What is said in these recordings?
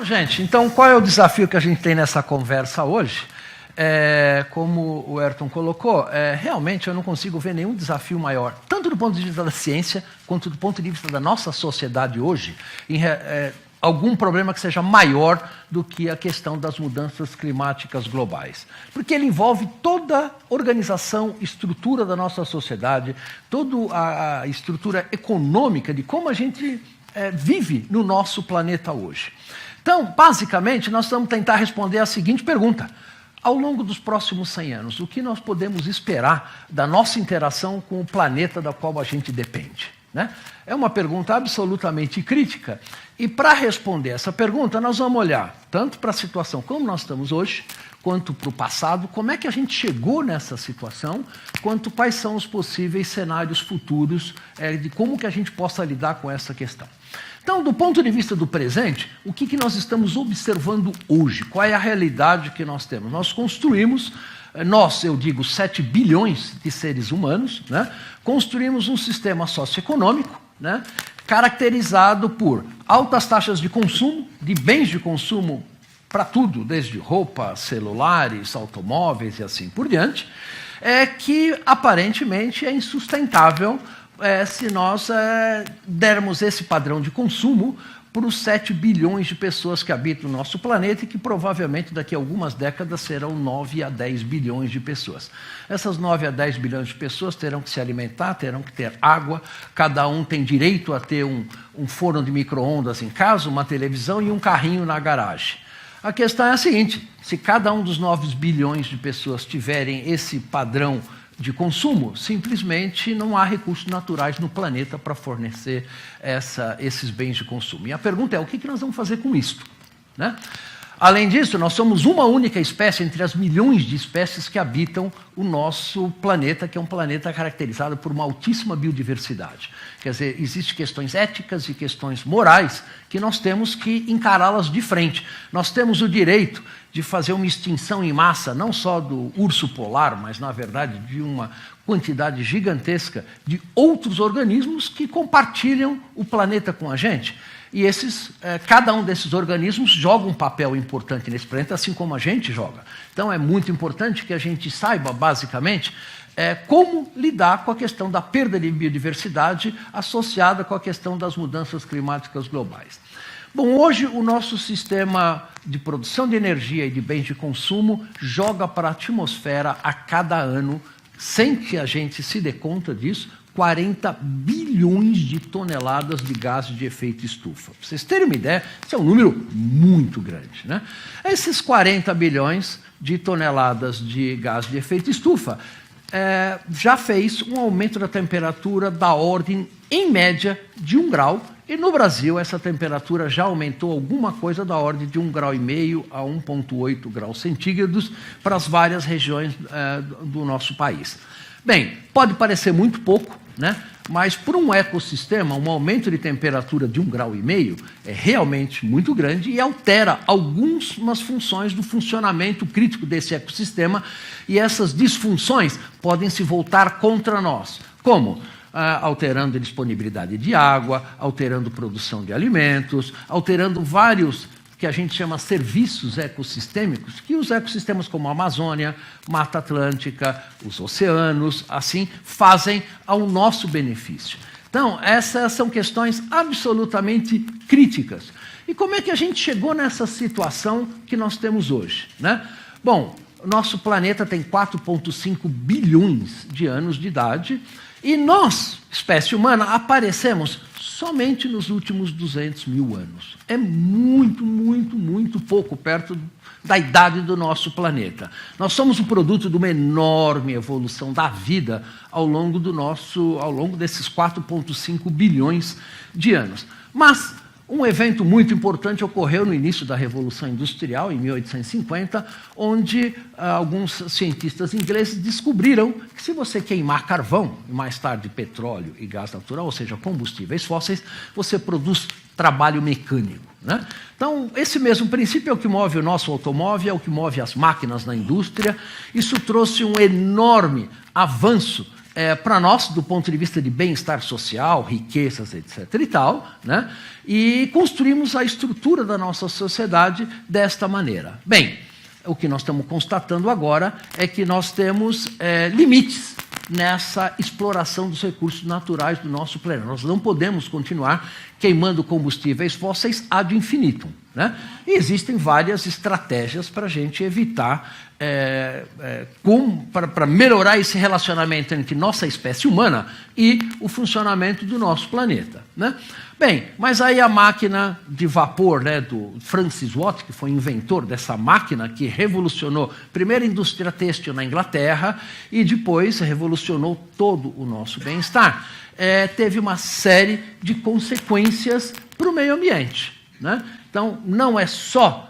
Gente, então qual é o desafio que a gente tem nessa conversa hoje? Como o Ayrton colocou, realmente eu não consigo ver nenhum desafio maior, tanto do ponto de vista da ciência, quanto do ponto de vista da nossa sociedade hoje, algum problema que seja maior do que a questão das mudanças climáticas globais. Porque ele envolve toda a organização, estrutura da nossa sociedade, toda a estrutura econômica de como a gente vive no nosso planeta hoje. Então, basicamente, nós vamos tentar responder a seguinte pergunta. Ao longo dos próximos 100 anos, o que nós podemos esperar da nossa interação com o planeta da qual a gente depende? Né? É uma pergunta absolutamente crítica. E para responder essa pergunta, nós vamos olhar tanto para a situação como nós estamos hoje, quanto para o passado, como é que a gente chegou nessa situação, quanto quais são os possíveis cenários futuros de como que a gente possa lidar com essa questão. Então, do ponto de vista do presente, o que nós estamos observando hoje? Qual é a realidade que nós temos? Nós construímos, eu digo 7 bilhões de seres humanos, né? Construímos um sistema socioeconômico, né? Caracterizado por altas taxas de consumo, de bens de consumo para tudo, desde roupa, celulares, automóveis e assim por diante, que aparentemente é insustentável se nós dermos esse padrão de consumo para os 7 bilhões de pessoas que habitam o nosso planeta e que provavelmente daqui a algumas décadas serão 9 a 10 bilhões de pessoas. Essas 9 a 10 bilhões de pessoas terão que se alimentar, terão que ter água, cada um tem direito a ter um forno de micro-ondas em casa, uma televisão e um carrinho na garagem. A questão é a seguinte, se cada um dos 9 bilhões de pessoas tiverem esse padrão de consumo, simplesmente não há recursos naturais no planeta para fornecer esses bens de consumo. E a pergunta é, o que nós vamos fazer com isto? Né? Além disso, nós somos uma única espécie entre as milhões de espécies que habitam o nosso planeta, que é um planeta caracterizado por uma altíssima biodiversidade. Quer dizer, existem questões éticas e questões morais que nós temos que encará-las de frente. Nós temos o direito de fazer uma extinção em massa, não só do urso polar, mas, na verdade, de uma quantidade gigantesca de outros organismos que compartilham o planeta com a gente. E cada um desses organismos joga um papel importante nesse planeta, assim como a gente joga. Então, é muito importante que a gente saiba, basicamente, como lidar com a questão da perda de biodiversidade associada com a questão das mudanças climáticas globais. Bom, hoje o nosso sistema de produção de energia e de bens de consumo joga para a atmosfera a cada ano, sem que a gente se dê conta disso, 40 bilhões de toneladas de gases de efeito estufa. Para vocês terem uma ideia, isso é um número muito grande, né? Esses 40 bilhões de toneladas de gás de efeito estufa já fez um aumento da temperatura da ordem, em média, de 1 grau, e no Brasil essa temperatura já aumentou alguma coisa da ordem de 1,5 grau a 1,8 graus centígrados para as várias regiões do nosso país. Bem, pode parecer muito pouco, né? Mas para um ecossistema, um aumento de temperatura de 1,5 grau é realmente muito grande e altera algumas funções do funcionamento crítico desse ecossistema, e essas disfunções podem se voltar contra nós. Como? Alterando a disponibilidade de água, alterando a produção de alimentos, alterando vários que a gente chama serviços ecossistêmicos, que os ecossistemas como a Amazônia, Mata Atlântica, os oceanos, assim, fazem ao nosso benefício. Então, essas são questões absolutamente críticas. E como é que a gente chegou nessa situação que nós temos hoje, né? Bom, o nosso planeta tem 4,5 bilhões de anos de idade, e nós, espécie humana, aparecemos somente nos últimos 200 mil anos. É muito, muito, muito pouco perto da idade do nosso planeta. Nós somos o produto de uma enorme evolução da vida ao longo desses 4,5 bilhões de anos. Mas um evento muito importante ocorreu no início da Revolução Industrial, em 1850, onde alguns cientistas ingleses descobriram que se você queimar carvão, e mais tarde petróleo e gás natural, ou seja, combustíveis fósseis, você produz trabalho mecânico, né? Então, esse mesmo princípio é o que move o nosso automóvel, é o que move as máquinas na indústria. Isso trouxe um enorme avanço para nós, do ponto de vista de bem-estar social, riquezas, etc. e tal, né? E construímos a estrutura da nossa sociedade desta maneira. Bem, o que nós estamos constatando agora é que nós temos limites nessa exploração dos recursos naturais do nosso planeta. Nós não podemos continuar queimando combustíveis fósseis ad infinitum, né? E existem várias estratégias para a gente evitar, para melhorar esse relacionamento entre nossa espécie humana e o funcionamento do nosso planeta, né? Bem, mas aí a máquina de vapor, né, do Francis Watt, que foi inventor dessa máquina que revolucionou primeiro a indústria têxtil na Inglaterra e depois revolucionou todo o nosso bem-estar, teve uma série de consequências para o meio ambiente, né? Então, não é só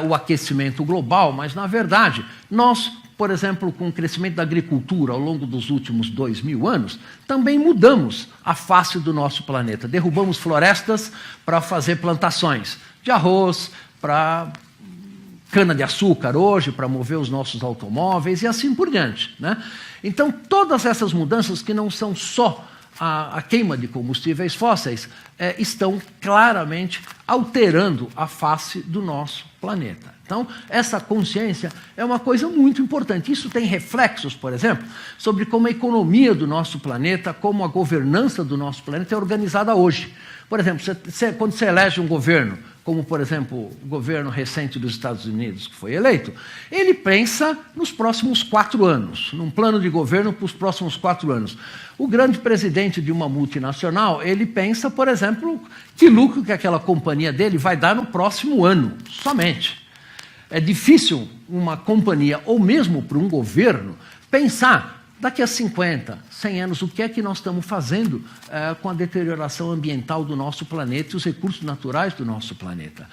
o aquecimento global, mas, na verdade, nós, por exemplo, com o crescimento da agricultura ao longo dos últimos 2000 anos, também mudamos a face do nosso planeta. Derrubamos florestas para fazer plantações de arroz, para cana-de-açúcar hoje, para mover os nossos automóveis e assim por diante, né? Então, todas essas mudanças que não são só a queima de combustíveis fósseis estão claramente alterando a face do nosso planeta. Então, essa consciência é uma coisa muito importante. Isso tem reflexos, por exemplo, sobre como a economia do nosso planeta, como a governança do nosso planeta é organizada hoje. Por exemplo, quando você elege um governo, como, por exemplo, o governo recente dos Estados Unidos, que foi eleito, ele pensa nos próximos 4 anos, num plano de governo para os próximos 4 anos. O grande presidente de uma multinacional, ele pensa, por exemplo, que lucro que aquela companhia dele vai dar no próximo ano, somente. É difícil uma companhia, ou mesmo para um governo, pensar daqui a 50, 100 anos, o que é que nós estamos fazendo com a deterioração ambiental do nosso planeta e os recursos naturais do nosso planeta.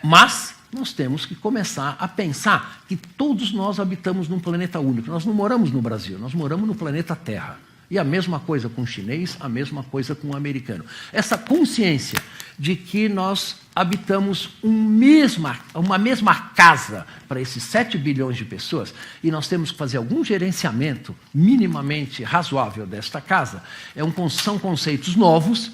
Mas nós temos que começar a pensar que todos nós habitamos num planeta único. Nós não moramos no Brasil, nós moramos no planeta Terra. E a mesma coisa com o chinês, a mesma coisa com o americano. Essa consciência de que nós habitamos uma mesma casa para esses 7 bilhões de pessoas e nós temos que fazer algum gerenciamento minimamente razoável desta casa, são conceitos novos,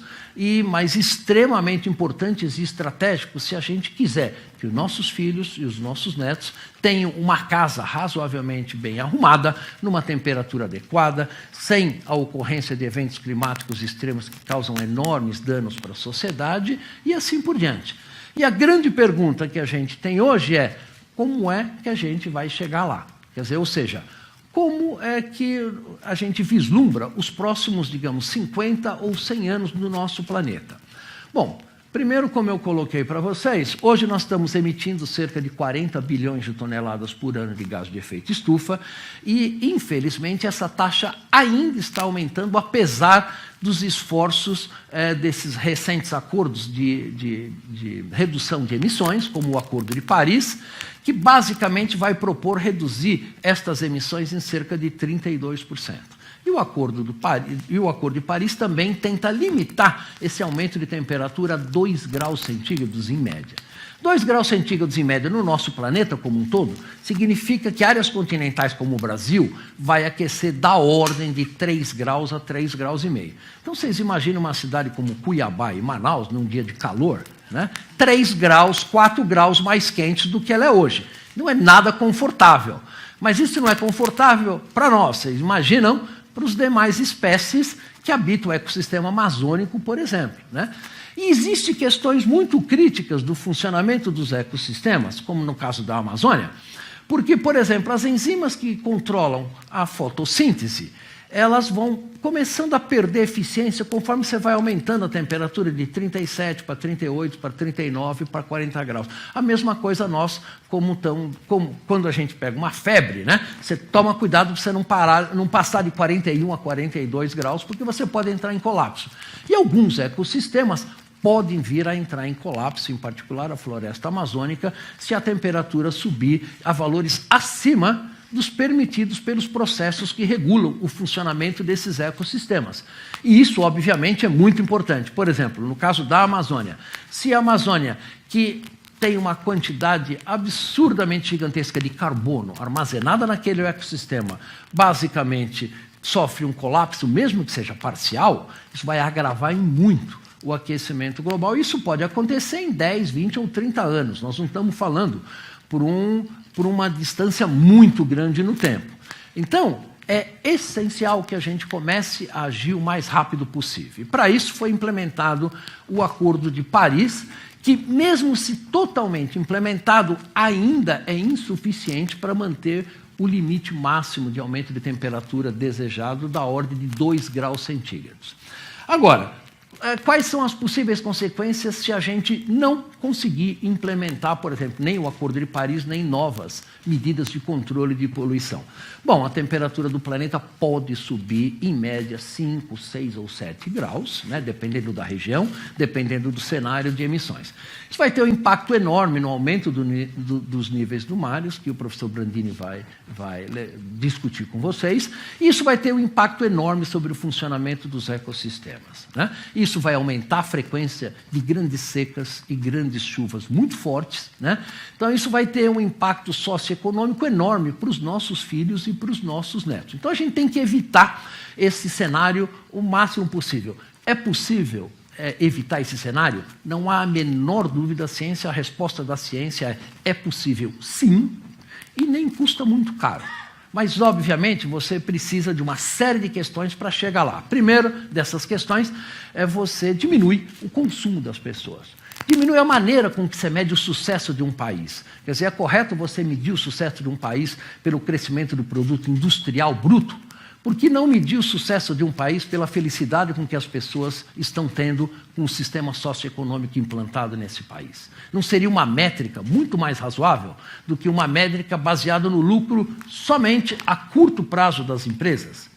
mas extremamente importantes e estratégicos se a gente quiser que os nossos filhos e os nossos netos tenham uma casa razoavelmente bem arrumada, numa temperatura adequada, sem a ocorrência de eventos climáticos extremos que causam enormes danos para a sociedade e assim por diante. E a grande pergunta que a gente tem hoje é: como é que a gente vai chegar lá? Quer dizer, ou seja, como é que a gente vislumbra os próximos, digamos, 50 ou 100 anos do nosso planeta? Bom, primeiro, como eu coloquei para vocês, hoje nós estamos emitindo cerca de 40 bilhões de toneladas por ano de gás de efeito estufa e, infelizmente, essa taxa ainda está aumentando, apesar dos esforços desses recentes acordos de redução de emissões, como o Acordo de Paris, que basicamente vai propor reduzir estas emissões em cerca de 32%. E o Acordo de Paris também tenta limitar esse aumento de temperatura a 2 graus centígrados em média. 2 graus centígrados em média no nosso planeta como um todo significa que áreas continentais como o Brasil vai aquecer da ordem de 3 graus a 3 graus e meio. Então vocês imaginam uma cidade como Cuiabá e Manaus, num dia de calor, né? 3 graus, 4 graus mais quentes do que ela é hoje. Não é nada confortável. Mas isso não é confortável para nós. Vocês imaginam para os demais espécies que habitam o ecossistema amazônico, por exemplo, né? E existem questões muito críticas do funcionamento dos ecossistemas, como no caso da Amazônia, porque, por exemplo, as enzimas que controlam a fotossíntese, elas vão começando a perder eficiência conforme você vai aumentando a temperatura de 37 para 38, para 39, para 40 graus. A mesma coisa nós, como quando a gente pega uma febre, né? Você toma cuidado para você não passar de 41 a 42 graus, porque você pode entrar em colapso. E alguns ecossistemas podem vir a entrar em colapso, em particular a floresta amazônica, se a temperatura subir a valores acima dos permitidos pelos processos que regulam o funcionamento desses ecossistemas. E isso, obviamente, é muito importante. Por exemplo, no caso da Amazônia, se a Amazônia, que tem uma quantidade absurdamente gigantesca de carbono armazenada naquele ecossistema, basicamente sofre um colapso, mesmo que seja parcial, isso vai agravar em muito o aquecimento global. Isso pode acontecer em 10, 20 ou 30 anos. Nós não estamos falando por uma distância muito grande no tempo. Então, é essencial que a gente comece a agir o mais rápido possível. E para isso foi implementado o Acordo de Paris, que, mesmo se totalmente implementado, ainda é insuficiente para manter o limite máximo de aumento de temperatura desejado da ordem de 2 graus centígrados. Agora, quais são as possíveis consequências se a gente não conseguir implementar, por exemplo, nem o Acordo de Paris, nem novas medidas de controle de poluição? Bom, a temperatura do planeta pode subir, em média, 5, 6 ou 7 graus, né, dependendo da região, dependendo do cenário de emissões. Isso vai ter um impacto enorme no aumento dos níveis do mar, que o professor Brandini vai discutir com vocês, e isso vai ter um impacto enorme sobre o funcionamento dos ecossistemas, né? Isso vai aumentar a frequência de grandes secas e grandes chuvas muito fortes, né? Então, isso vai ter um impacto socioeconômico enorme para os nossos filhos e para os nossos netos. Então, a gente tem que evitar esse cenário o máximo possível. É possível evitar esse cenário? Não há a menor dúvida, a resposta da ciência é possível, sim, e nem custa muito caro. Mas, obviamente, você precisa de uma série de questões para chegar lá. Primeiro dessas questões é você diminuir o consumo das pessoas. Diminui a maneira com que você mede o sucesso de um país. Quer dizer, é correto você medir o sucesso de um país pelo crescimento do produto industrial bruto? Por que não medir o sucesso de um país pela felicidade com que as pessoas estão tendo com o sistema socioeconômico implantado nesse país? Não seria uma métrica muito mais razoável do que uma métrica baseada no lucro somente a curto prazo das empresas?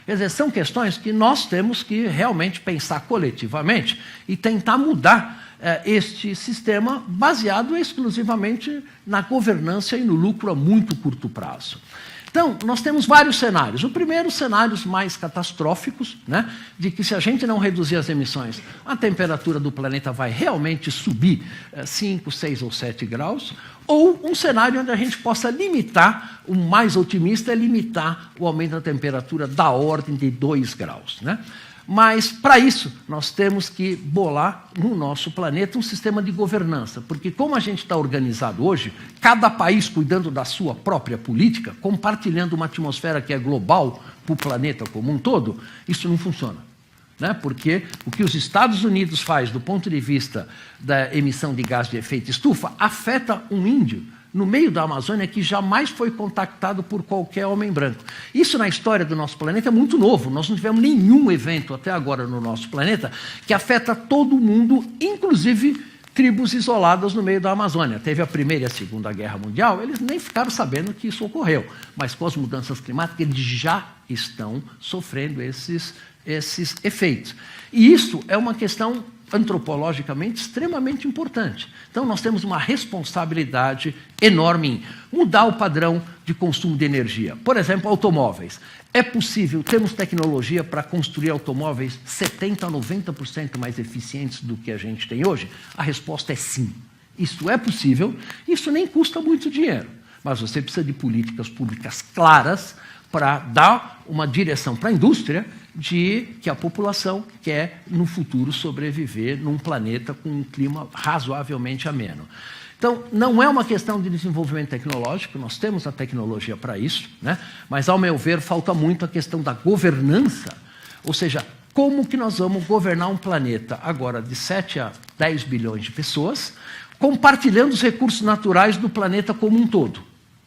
Quer dizer, são questões que nós temos que realmente pensar coletivamente e tentar mudar este sistema baseado exclusivamente na governança e no lucro a muito curto prazo. Então, nós temos vários cenários. O primeiro, cenários mais catastróficos, né, de que se a gente não reduzir as emissões, a temperatura do planeta vai realmente subir 5, 6 ou 7 graus, ou um cenário onde a gente possa limitar, o mais otimista é limitar o aumento da temperatura da ordem de 2 graus, né? Mas, para isso, nós temos que bolar no nosso planeta um sistema de governança, porque como a gente está organizado hoje, cada país cuidando da sua própria política, compartilhando uma atmosfera que é global para o planeta como um todo, isso não funciona, né? Porque o que os Estados Unidos faz do ponto de vista da emissão de gás de efeito estufa afeta um índio no meio da Amazônia que jamais foi contactado por qualquer homem branco. Isso na história do nosso planeta é muito novo. Nós não tivemos nenhum evento até agora no nosso planeta que afeta todo mundo, inclusive tribos isoladas no meio da Amazônia. Teve a Primeira e a Segunda Guerra Mundial, eles nem ficaram sabendo que isso ocorreu. Mas com as mudanças climáticas, eles já estão sofrendo esses efeitos. E isso é uma questão antropologicamente extremamente importante. Então, nós temos uma responsabilidade enorme em mudar o padrão de consumo de energia. Por exemplo, automóveis. É possível, temos tecnologia para construir automóveis 70% a 90% mais eficientes do que a gente tem hoje? A resposta é sim. Isso é possível, isso nem custa muito dinheiro. Mas você precisa de políticas públicas claras para dar uma direção para a indústria de que a população quer, no futuro, sobreviver num planeta com um clima razoavelmente ameno. Então, não é uma questão de desenvolvimento tecnológico, nós temos a tecnologia para isso, né? Mas, ao meu ver, falta muito a questão da governança, ou seja, como que nós vamos governar um planeta agora de 7 a 10 bilhões de pessoas, compartilhando os recursos naturais do planeta como um todo,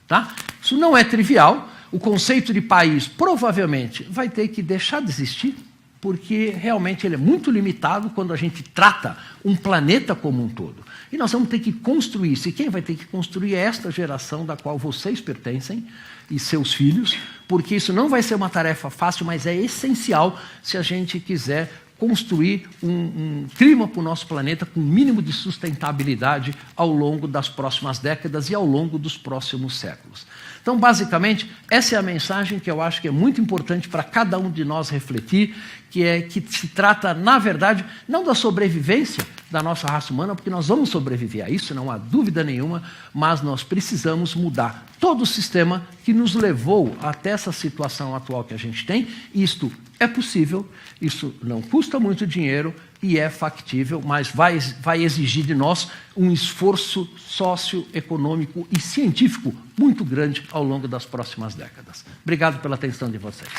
tá? Isso não é trivial. O conceito de país provavelmente vai ter que deixar de existir, porque realmente ele é muito limitado quando a gente trata um planeta como um todo. E nós vamos ter que construir isso. E quem vai ter que construir é esta geração da qual vocês pertencem e seus filhos, porque isso não vai ser uma tarefa fácil, mas é essencial se a gente quiser construir um clima para o nosso planeta com um mínimo de sustentabilidade ao longo das próximas décadas e ao longo dos próximos séculos. Então, basicamente, essa é a mensagem que eu acho que é muito importante para cada um de nós refletir, que se trata, na verdade, não da sobrevivência da nossa raça humana, porque nós vamos sobreviver a isso, não há dúvida nenhuma, mas nós precisamos mudar todo o sistema que nos levou até essa situação atual que a gente tem. Isto é possível, isso não custa muito dinheiro e é factível, mas vai exigir de nós um esforço socioeconômico e científico muito grande ao longo das próximas décadas. Obrigado pela atenção de vocês.